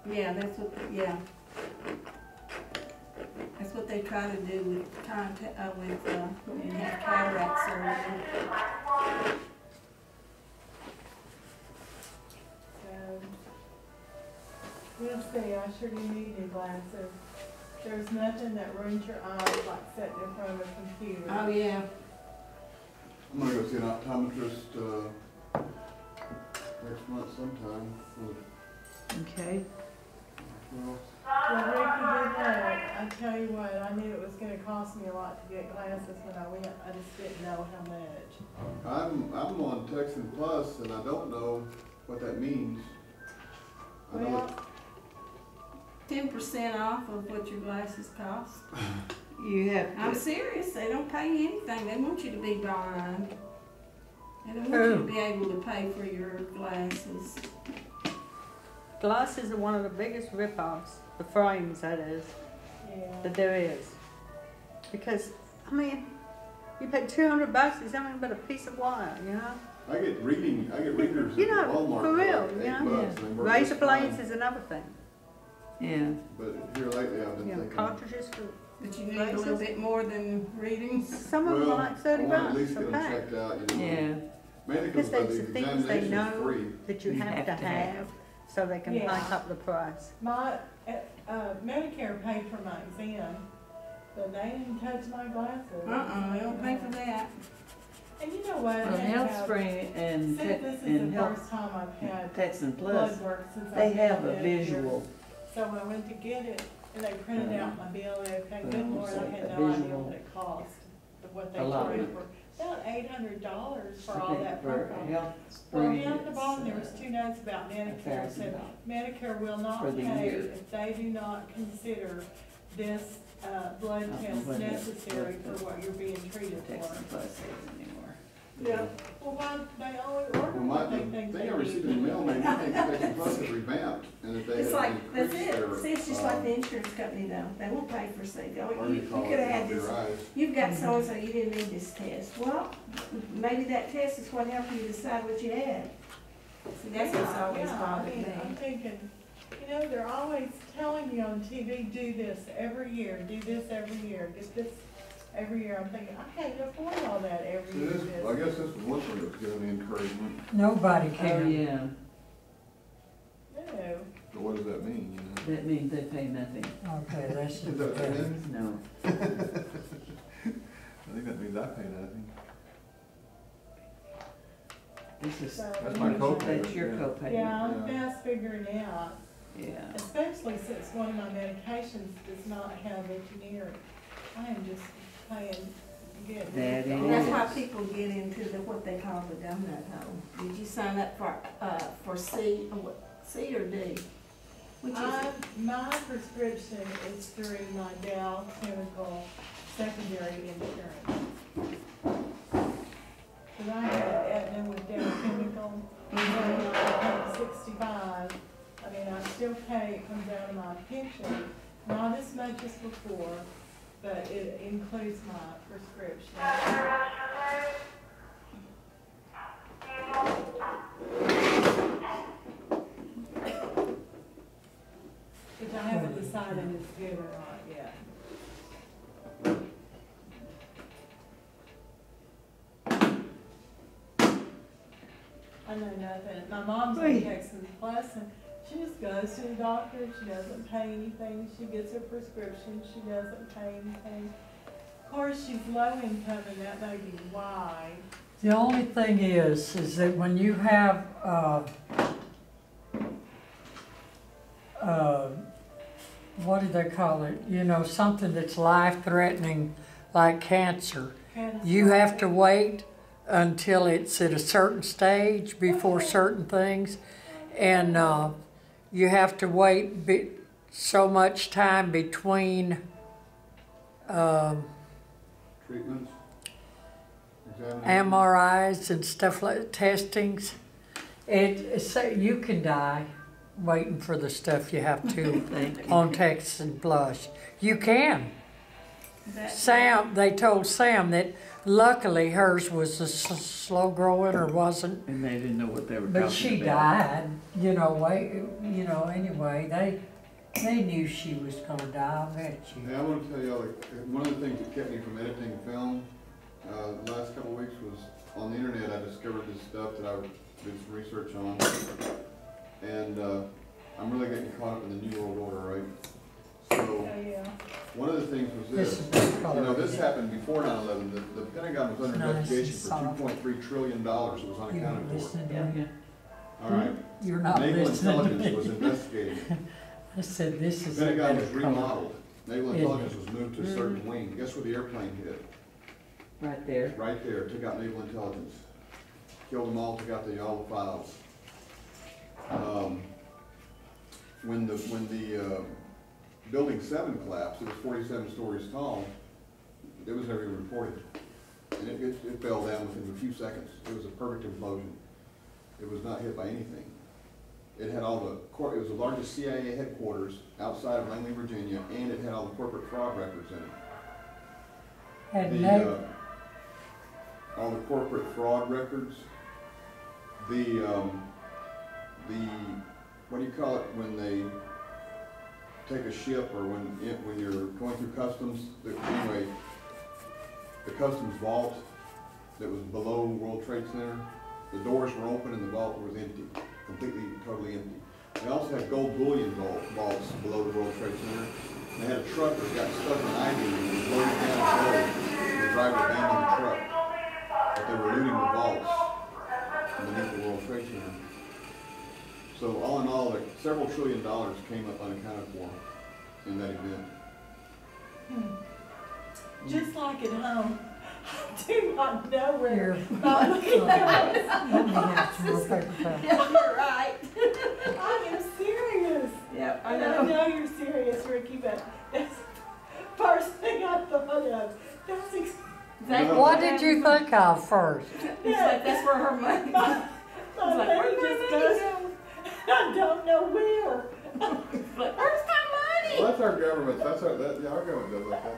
Yeah, that's what, yeah. That's what they try to do with contact, when you have cataract surgery. We'll see, I sure do need new glasses. There's nothing that ruins your eyes like sitting in front of a computer. Oh, yeah. I'm gonna go see an optometrist, next month sometime. Okay. Well, Well, Ricky, good luck. I tell you what, I knew it was gonna cost me a lot to get glasses when I went. I just didn't know how much. I'm on Texan Plus, and I don't know what that means. I know Well, 10% off of what your glasses cost. You have I'm to, serious, they don't pay you anything, they want you to be blind. They don't want you to be able to pay for your glasses. Glasses are one of the biggest rip-offs, the frames that is, yeah. that there is. Because, I mean, you pay $200, it's nothing but a piece of wire, you know? I get readers You know, at Walmart for real, like you know? $8, and they work Razor just blades fine. is another thing. yeah. But here lately, I've been You know, thinking. cartridges for, But you need a little bit more than readings. some of them are like I want to at $30 least a get them pack. checked out, you know. Yeah. Mainly Because because there's the the things they examination is know free. that you have to have, so they can Yeah. hike up the price. My, Medicare paid for my exam, but they didn't touch my glasses. They don't pay for that. And you know what? Well, They Health have- Spring and Since this is and the Health first time I've had Texan blood Plus, work since they I've been have a Medicare. visual. So when I went to get it, and they printed out my bill, and everything, good Lord, I had A no idea visual what it cost, what they allotment. charged for. About $800 for I all think that for program. Health Well, Spring, down at the it's, bottom, there was two notes about Medicare. It said, $1,000 Medicare will not for the pay year. if they do not consider this, blood test what it- necessary what for what you're being treated Texan for. Plus is anymore. Yeah. Well, why, they only Well, order my, what the they think thing they I received need. in the mail made me think that Texan Plus is revamped, and that they It's have like, that's increased it. their, See, it's just like the insurance company though. They won't pay for say, what oh, do you you call could it, have had off your this, eyes. you've got so-and-so, you didn't need this test. Well, maybe that test is what helped you decide what you had. See, that's what's always Yeah, I bothered mean, I'm me. thinking, you know, they're always telling you on TV, do this every year, do this every year, get this every year. I'm thinking, I can't afford all that every It year. is, I guess this was one thing that was giving me encouragement, Nobody Oh, can. yeah, No. but what does that mean, you know? that means they pay nothing. Okay, that's Is that what that means? No. I think that means I pay nothing. This is, So- That's my copay. that's your copay. Yeah, I'm Yeah. fast figuring out, Yeah. especially since one of my medications does not have engineering. I am just paying, getting. That it That's is. why people get into what they call the donut hole. Did you sign up for C, C or D? Which is it? My prescription is through my Dow Chemical secondary insurance. Cause I had Aetna with Dow Chemical, and I paid 65. I mean, I still pay, it comes out of my pension, not as much as before, but it includes my prescription. Which I haven't decided is good or not yet. I know nothing. My mom's on Wait. Texas Plus, and she just goes to the doctor. She doesn't pay anything. She gets her prescription. She doesn't pay anything. Of course, she's low income, and that may be why. The only thing is that when you have, what do they call it? You know, something that's life-threatening, like cancer. You have to wait until it's at a certain stage before certain things, and you have to wait so much time between Treatments? Examinations? MRIs and stuff like testings. You can die waiting for the stuff you have to on Texas Plus. You can. Sam, they told Sam that luckily hers was a slow growing or wasn't, And they didn't know what they were talking about. but she died, you know, anyway, they knew she was gonna die, I bet you. Hey, I want to tell y'all, like, one of the things that kept me from editing film, the last couple of weeks was on the internet. I discovered this stuff that I did some research on, and I'm really getting caught up in the New World Order, right? So, Oh, yeah. one of the things was This this. is You color. know, this happened before 9/11. The Pentagon was under Nice and investigation for soft. $2.3 trillion that was You're not unaccounted for. listening to me. All right. You're not Naval listening to intelligence was me. investigating. I said, this The is a Pentagon better was color. remodeled. Naval Isn't intelligence was moved to a certain wing. Guess where the airplane hit? Right there. Right there. Took out naval intelligence. Killed them all. Took out all the files. When the building 7 collapsed, it was 47 stories tall. It was never even reported, and it fell down within a few seconds. It was a perfect implosion. It was not hit by anything. It had it was the largest CIA headquarters outside of Langley, Virginia, and it had all the corporate fraud records in it. And All the corporate fraud records, the what do you call it when they take a ship, or when you're going through customs? Anyway, the customs vault that was below World Trade Center, the doors were open and the vault was empty, completely, totally empty. They also had gold bullion vaults below the World Trade Center. And they had a truck that got stuck in ivy and was loaded down with gold. The driver abandoned the truck, but they were looting the vaults beneath the World Trade Center. So all in all, like several $1 trillion came up unaccounted for in that event. Just like at home, I do not know where. Here. I'm looking at it. let me have some more paper towels. Yeah, you're right. I am serious. Yep, I And know. I know you're serious, Ricky, but that's the first thing I thought of. That's Exactly What did you think of first? It's like, that's where her money. my like, where'd thing my just money goes. go? I don't know where. It's like, where's my Well, money? that's our government. Yeah, our government does like that.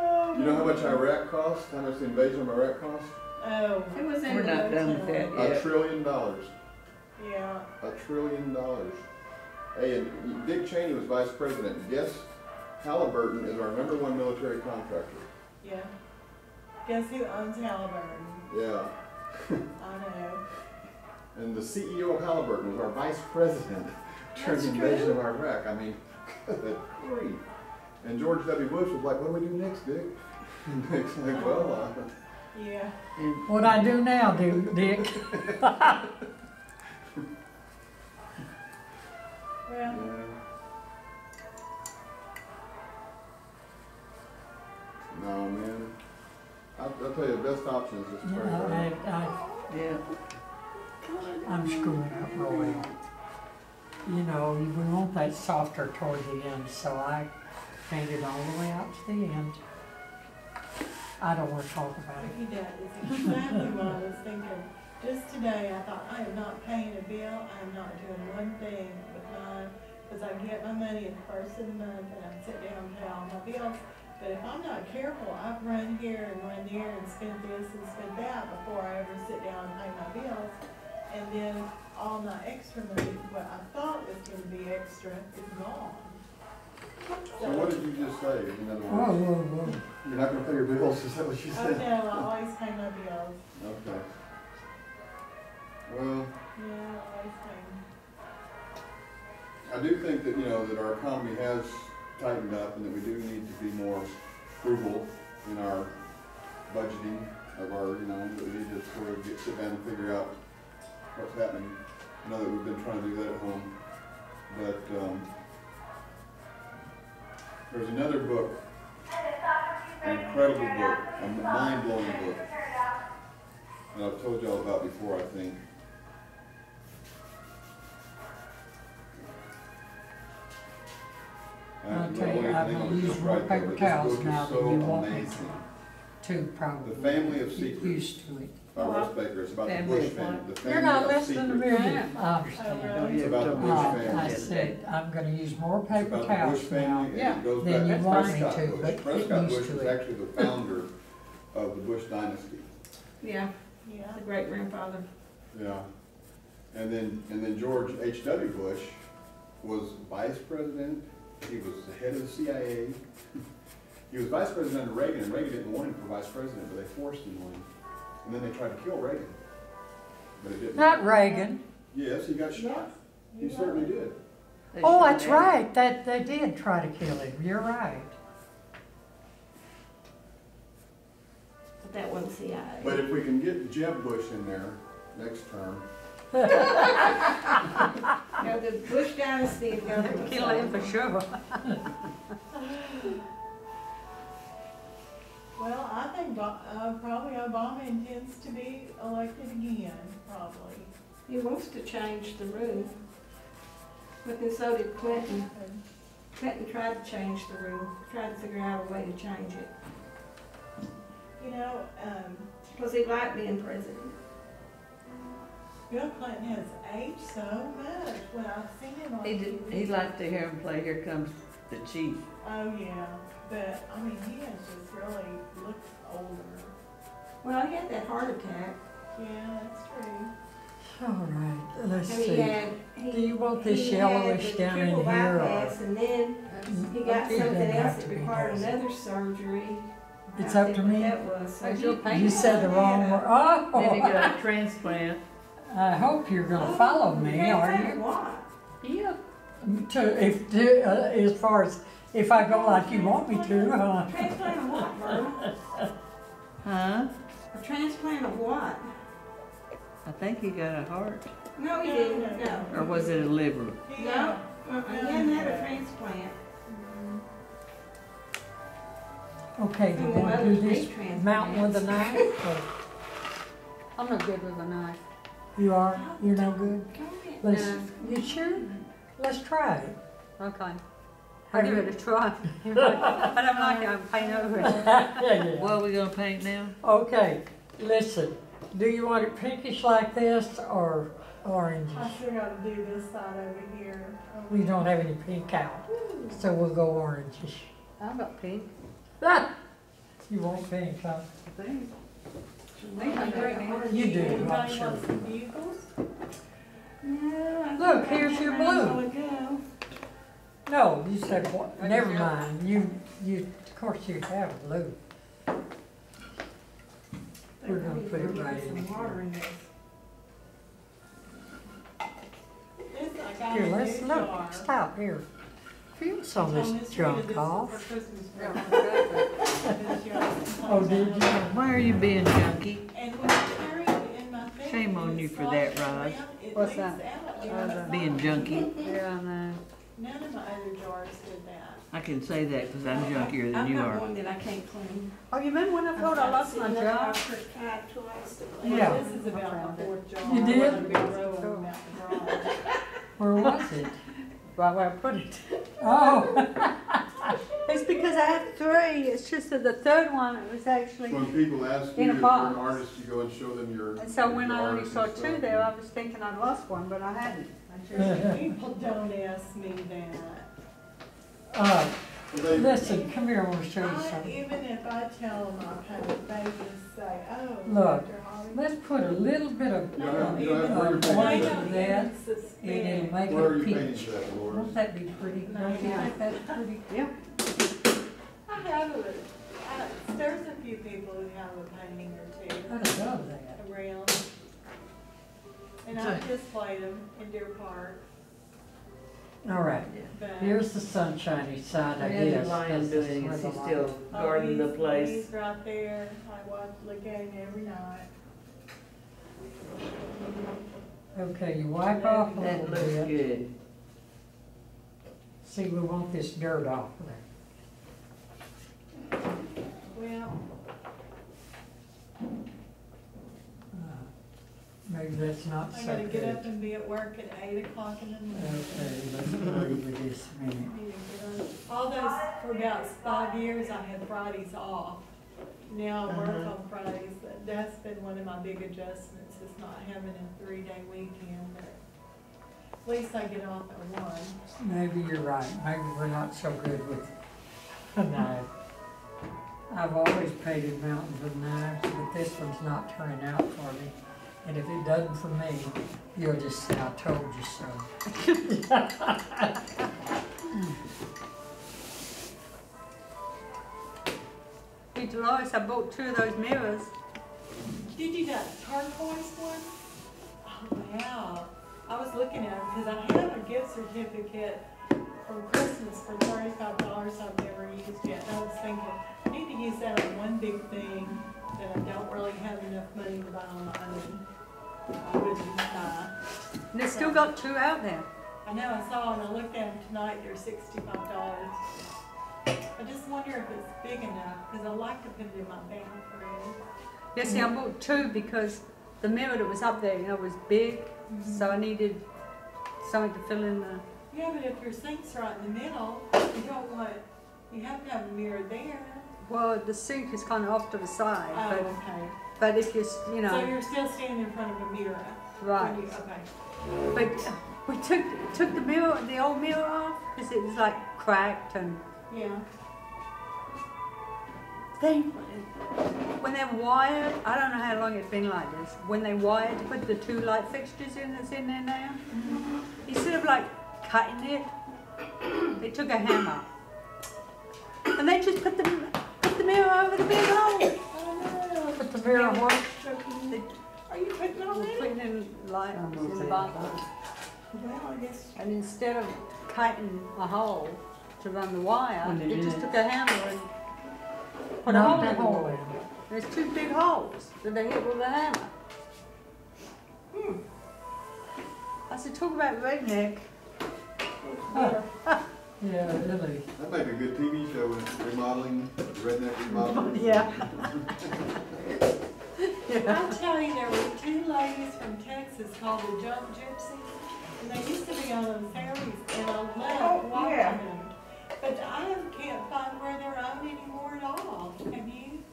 Oh, You know how much Iraq cost? How much the invasion of Iraq cost? Oh, It was in We're the not done with that $1 yet. trillion. yeah. $1 trillion. Hey, and Dick Cheney was vice president. Guess Halliburton is our #1 military contractor. Yeah. Guess who owns Halliburton? Yeah. I know. And the CEO of Halliburton was our vice president during That's the invasion true. of Iraq. I mean, good grief. And George W. Bush was like, what do we do next, Dick? And Dick's like, well, Yeah. What I do now, Dick? Well, yeah. No, man. I'll tell you, the best option is just straight away. Yeah. I'm screwing up Roy. You know, we want that softer toward the end, so I painted all the way out to the end. I don't want to talk about it. Ricky, that is exactly what I was thinking. Just today, I thought, I am not paying a bill. I am not doing one thing with mine, because I get my money at the first of the month and I sit down and pay all my bills. But if I'm not careful, I've run here and run there and spent this and spent that before I ever sit down and pay my bills. And then all my extra money, what I thought was going to be extra, is gone. So what did you just say? In other Whoa, words, whoa, whoa. you're not going to pay your bills? Is that what you Oh said? no, I always pay my bills. Okay. Well, Yeah, I always pay them. I do think that, that our economy has tightened up and that we do need to be more frugal in our budgeting of our, that we need to sort of sit down and figure out what's happening. I know that we've been trying to do that at home, but there's another book, an incredible book, a mind-blowing book, that I've told y'all about before, I think. I'll tell you, I'm gonna use more paper towels now than you want me to too, The probably. Family of Get Secrets used to it. by Russ Baker. It's about the Family Bush of family. what? The You're not Family of listening to me, Secrets. I understand. really? It's about the Bush I family. said, I'm gonna use more It's paper about the towels Bush now. family, and Yeah. it goes Then back you to want me Prescott to, Bush. but get Prescott used Bush to was it. actually the founder of the Bush dynasty. Yeah, Yeah. the great grandfather. Yeah. And then George H.W. Bush was vice president. He was the head of the CIA. He was vice president under Reagan, and Reagan didn't want him for vice president, but they forced him on him. And then they tried to kill Reagan. But it didn't. Not Reagan. Yes, he got shot. He Yes. certainly did. They Oh, shot that's him. right, that, they did try to kill him, you're right. But that wasn't CIA. But if we can get Jeb Bush in there next term, Now, the Bush dynasty of government. Kill him for sure. Well, I think probably Obama intends to be elected again, probably. He wants to change the rule. But then so did Clinton. Clinton tried to change the rule, tried to figure out a way to change it. You know, Because he liked being president. Bill Clinton has aged so much when I've seen him on TV. He'd like to hear him play Here Comes the Chief. Oh, yeah, but, I mean, he has just really looked older. Well, he had that heart attack. Yeah, that's true. All right, let's And he see. had, Do you want this he yellowish had the down in triple here, or? bypass, and then he got It doesn't something have else to that be required yours. another surgery. It's I up think to what me? that was. So That's your he- pain. You said the wrong word. Then he Oh, got a transplant. I hope you're gonna follow me, are Transplant you? what? Yeah. As far as, if I go like you want me to, Transplant of what, Verna? Huh? A transplant of what? I think he got a heart. No, he didn't, no. Or was it a liver? He, No, he hadn't had a transplant. okay, you wanna do this mountain with a knife? Or I'm not good with a knife. you are, you're no good? Let's, No. you sure? Let's try it. Okay. I'll give it a try. I don't like it, I'm paint over it. Yeah, What are we gonna paint now? Okay, listen, do you want it pinkish like this or orange? I still gotta do this side over here. We don't have any pink out, so we'll go orangish. I've got pink. Ah, you want pink, huh? I think. You do, I'm Anybody sure. want some bugles? No, I Look, think I here's had your mine a blue. while ago. No, you said what? I Never just- mind. Of course you have blue. We're gonna put it right in Some water in this. This, I got Here, a let's new look. jar. Stop here. Feel some of Told this Miss Rheda junk this is off. for Christmas Yeah, present. exactly. This jar. Oh, did you? Why are you being junky? And when I carry it in my thing. Shame on and you it for that, slides Rod. around, it What's leaks that? out, you Oh, know, the- it's Being not- junky? Yeah, I know. None of my other jars did that. I can say that because I'm junkier than you I've got are. one that I can't clean. Oh, you remember when I told I lost my job? Yeah. This is about the fourth jar. You did? I wanted to be rolling about the garage. Where was it? Right where I put it. Oh, It's because I have three. It's just that the third one, it was actually, when people ask you In a if you're box. an artist, you go and show them your. and so when your I only art saw and two stuff. there, I was thinking I'd lost one, but I hadn't. I just- People don't ask me that. They- listen, come here, I wanna show you something. Even if I tell them I paint, they just say, oh, Look, Dr. Holly. Let's put a little bit of, You don't have where you're They painting orange that. don't in that, even suspect. and it'll make Where are it you painting peach. that, Dolores? Won't that be pretty? Don't you think that's pretty? Yeah. I have there's a few people who have a painting or two I'd love that. around. And I've displayed them in Deer Park, All right, but. here's the sunshiny side, I How's your guess. lion This is doing? where Is the he lion- still guarding the place? He's right there. I look at him every night. Okay, you wipe off a That little looks bit. good. See, we want this dirt off of there. Well, Maybe that's not I so gotta get up good. and be at work at 8 o'clock in the morning. Okay, let's agree with this a minute. All those, for about 5 years, I had Fridays off. now I work on Fridays, but that's been one of my big adjustments, is not having a 3-day weekend, but at least I get off at 1. Maybe you're right. Maybe we're not so good with a knife. I've always painted mountains with knives, but this one's not turning out for me. And if it doesn't for me, you'll just say, I told you so. Hey, Dolores, I bought 2 of those mirrors. Did you that turquoise one? Oh, wow. I was looking at them because I have a gift certificate from Christmas for $35 I've never used yet. And I was thinking, I need to use that on one big thing that I don't really have enough money to buy on my own. I wouldn't buy. And they've still got 2 out there. I know, I saw and I looked at them tonight, they're $65. I just wonder if it's big enough, because I like to put it in my bathroom. Yeah, see, I bought 2 because the mirror that was up there, you know, was big, so I needed something to fill in the... Yeah, but if your sink's right in the middle, you have to have a mirror there. Well, the sink is kind of off to the side, Oh, okay. but if you So know, you're still standing in front of a mirror? right. Okay. But we took the mirror, the old mirror off, because it was like cracked and Yeah. when they're wired, I don't know how long it's been like this, when they wired to put the 2 light fixtures in that's in there now, instead of like cutting it, they took a hammer and they just put the mirror over the big hole. Oh, no. Put the mirror what? They Are you putting on were it? putting in lights in the bathroom. Well, I guess. And instead of cutting a hole to run the wire, When they they did just it. took a hammer and put a Knock hole the in the hole wall. in. There's 2 big holes that they hit with a hammer. I said, talk about redneck. Yeah, really. That'd make a good TV show, remodeling, redneck remodeling. Yeah. I'll tell you, there were 2 ladies from Texas called the Jump Gypsies, and they used to be on those ferries, and I loved watching them. But I can't find where they're on anymore at all. Have you?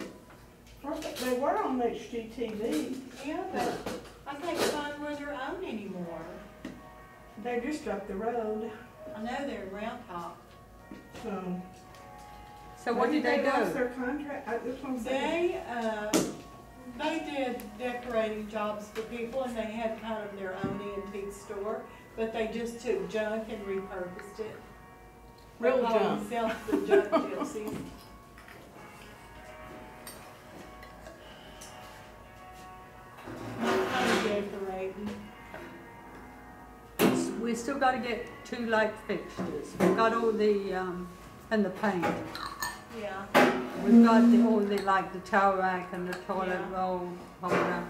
They were on HGTV. Yeah, but I can't find where they're on anymore. They're just up the road. I know they're in Round Top. So what did they lost do? their contract? That's what I'm saying. They did decorating jobs for people, and they had kind of their own antique store, but they just took junk and repurposed it. They Real call junk. themselves the Junk Gypsies. Kind of decorating. We still got to get 2 light fixtures. We've got all the and the paint. Yeah. We've got all the like the towel rack and the toilet Yeah. roll holder.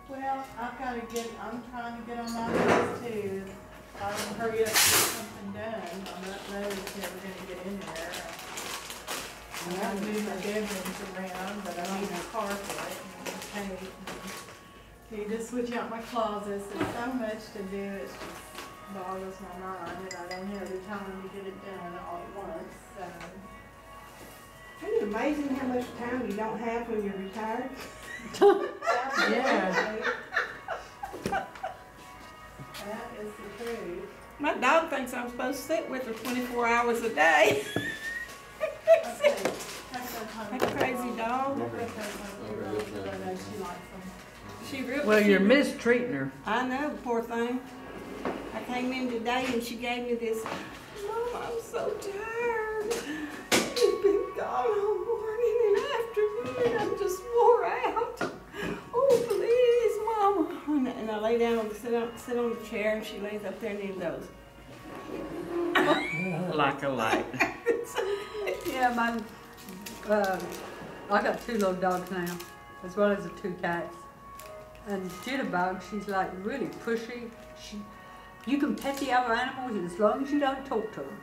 Well, I'm trying to get on my list too. I don't hurry up and get something done. I'm not never gonna get in there. I move my bedrooms around, but I need a carpet and paint. You just switch out my closets. There's so much to do. It just boggles my mind, and I don't have the time to get it done all at once. So. Isn't it amazing how much time you don't have when you're retired? Yeah. That is the truth. My dog thinks I'm supposed to sit with her 24 hours a day. Okay. That's That crazy dog. She really. Well, you're she- mistreating her. I know, poor thing. I came in today and she gave me this, Mom, I'm so tired. You've been gone all morning and afternoon. I'm just wore out. Oh, please, Mama. And I lay down, sit on the chair, and she lays up there and he goes. Like a light. Yeah, I got 2 little dogs now, as well as the 2 cats. And Jitterbug, she's like really pushy. You can pet the other animals as long as you don't talk to them.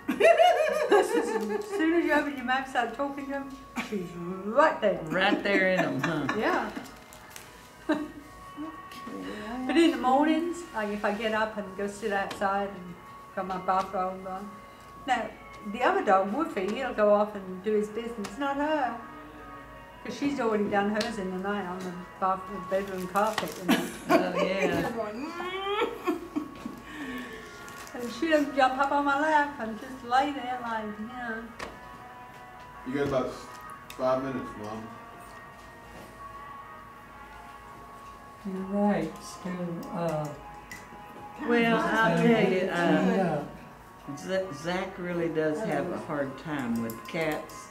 As soon as you open your mouth and start talking to them, she's right there. Right there in them, huh? Yeah. But in the mornings, like if I get up and go sit outside and got my bathrobe on. Now, the other dog, Woofy, he'll go off and do his business, not her. Because she's already done hers in the night on the bathroom, bedroom carpet, you know. Oh, yeah. You're going, And she doesn't jump up on my lap and just lay there like, you know. You got about 5 minutes, Mom. You're right, still, Well, I'll tell you, yeah. Zach really does have a hard time with cats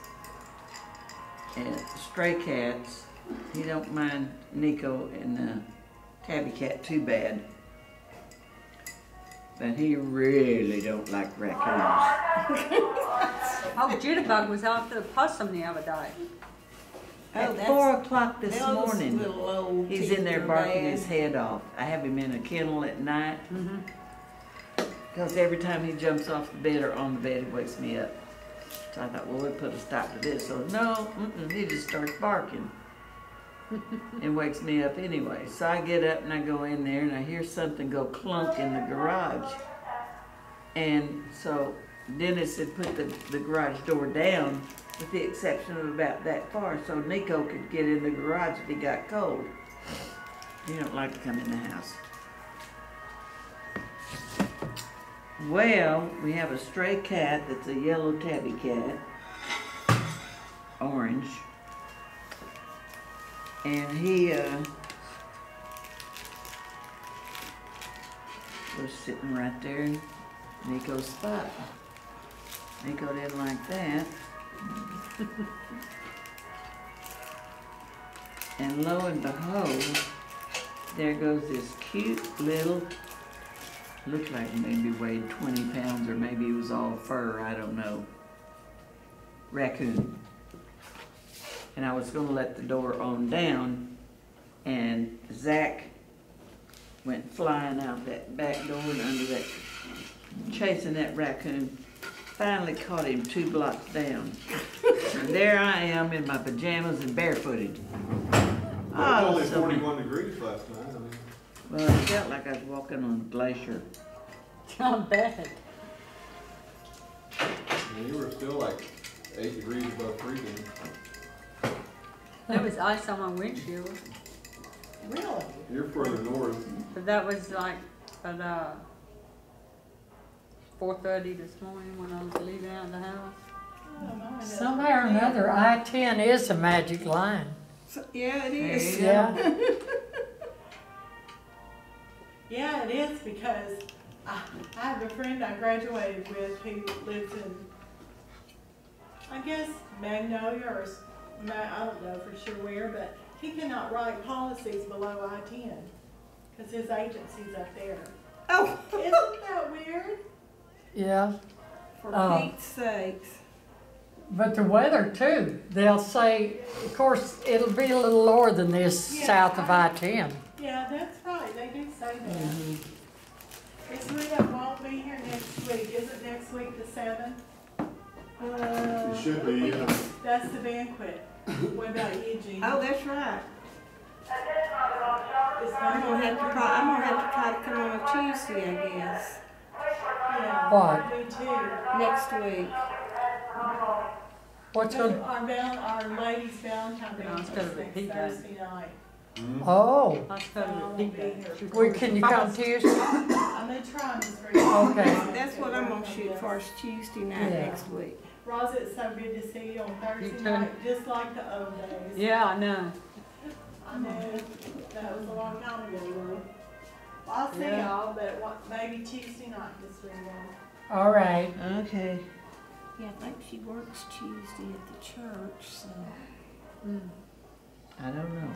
and stray cats. He don't mind Nico and the tabby cat too bad. But he really don't like raccoons. Oh, Jitterbug was after the possum the other day. At that's- 4 o'clock this those morning, little old he's teeth in there are barking bad. his head off. I have him in a kennel at night, Mm-hmm. because every time he jumps off the bed or on the bed, he wakes me up. So I thought, well, we'll put a stop to this. So no, he just starts barking and wakes me up anyway. So I get up and I go in there and I hear something go clunk in the garage. And so Dennis had put the garage door down with the exception of about that far so Nico could get in the garage if he got cold. He don't like to come in the house. Well, we have a stray cat that's a yellow tabby cat, orange, and he was sitting right there in Nico's spot. Nico didn't like that. And lo and behold, there goes this cute little, looked like maybe weighed 20 pounds or maybe it was all fur, I don't know, raccoon. And I was gonna let the door on down and Zach went flying out that back door and under that, chasing that raccoon. Finally caught him 2 blocks down. And there I am in my pajamas and barefooted. It was only so 41 degrees last night. I mean, well, it felt like I was walking on a glacier. Not bad. you were still like 8 degrees above freezing. There was ice on my windshield, Really? You're further north. but that was like at 4:30 this morning when I was leaving out of the house. Somehow or another, I-10 is a magic line. So, yeah, it is. Yeah. Yeah, it is because I have a friend I graduated with who lives in, I guess, Magnolia or, I don't know for sure where, but he cannot write policies below I-10 because his agency's up there. Oh, Isn't that weird? Yeah, for Oh. Pete's sakes. but the weather too. They'll say, of course, it'll be a little lower than this Yeah. south of I-10. Yeah, that's right. They do say that. Miss Rheda won't be here next week. Is it next week, the 7th? It should be, yeah. That's the banquet. What about you, Jean? Oh, that's right. It's I'm not gonna have to try. I'm gonna have to try to come on a Tuesday, I guess, Yeah, What? me too. next week. What's Because on? our ladies' Valentine No, it's Day gotta is be next Pete Day. Thursday night. Oh, I was So I going won't to be be here. there. well, can you come Tuesday? I'm gonna try Miss Rheda. Okay. That's what I'm gonna shoot for, is Tuesday night Yeah. next week. Rosa, it's so good to see you on Thursday too. night, just like the old days. Yeah, I know. I know, that was a long time ago, though. I'll see Yeah. y'all, but maybe Tuesday night, Miss Rheda. All right. Okay. Yeah, I think she works Tuesday at the church, so. Mm. I don't know.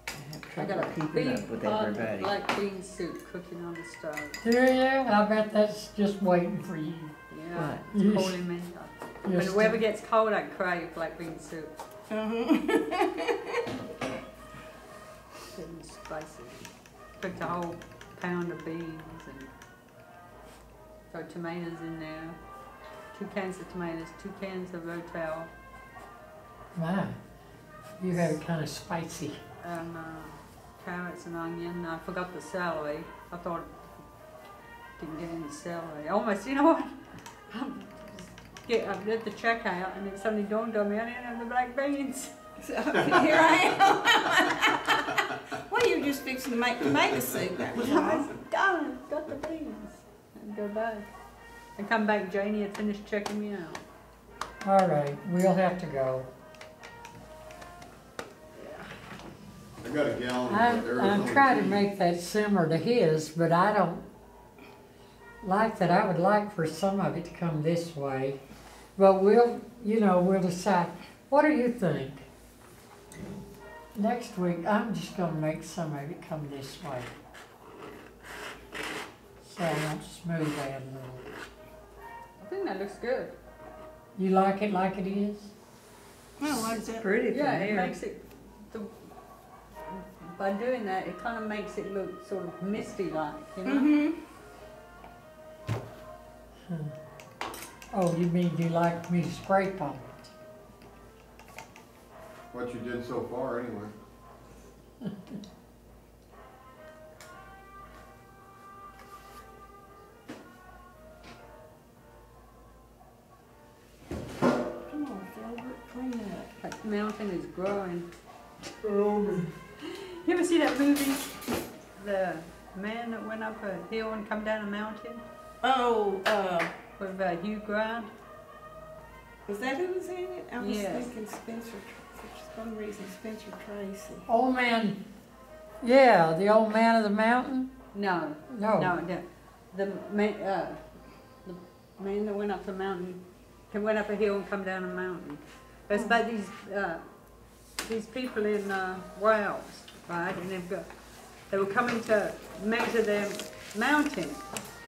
I have I trouble got a keeping big up with pot of everybody. black bean soup cooking on the stove. Do you? I bet that's just waiting for you. Yeah, What? it's Yes. calling me. When Yes. the weather gets cold, I crave black bean soup. Getting spicy. Cooked a whole pound of beans and throw tomatoes in there. 2 cans of tomatoes, 2 cans of Rotel, My, you have it kind of spicy. and carrots and onion. I forgot the celery. I thought didn't get any celery. Almost, you know what? get up at the checkout, and it suddenly dawned on me I didn't have the black beans. So, here I am. Well, you're just fixing to make tomato soup. That was I all. said, darn, got the beans. And go back. I come back, Janie had finished checking me out. All right, we'll have to go. I got a gallon of I'm Arizona trying to tea. make that similar to his, but I don't like that. I would like for some of it to come this way. But we'll decide. What do you think? Next week, I'm just gonna make some of it come this way. So I won't smooth that a little. I think that looks good. You like it is? Well, what's that? Pretty from Yeah, it here. makes it, by doing that, it kind of makes it look sort of misty-like, you know? Mm-hmm. Oh, you mean you like me to scrape on it? What you did so far, anyway. Come on, Filbert, clean up. That mountain is growing. You ever see that movie? The man that went up a hill and come down a mountain Oh, with Hugh Grant? was that who was in it? I was Yes. thinking Spencer, for some reason, Spencer Tracy. Old man, yeah, the old man of the mountain? No, No. no. The man that went up the mountain, went up a hill and come down a mountain. It's about these people in Wales, right? And they were coming to measure their mountain,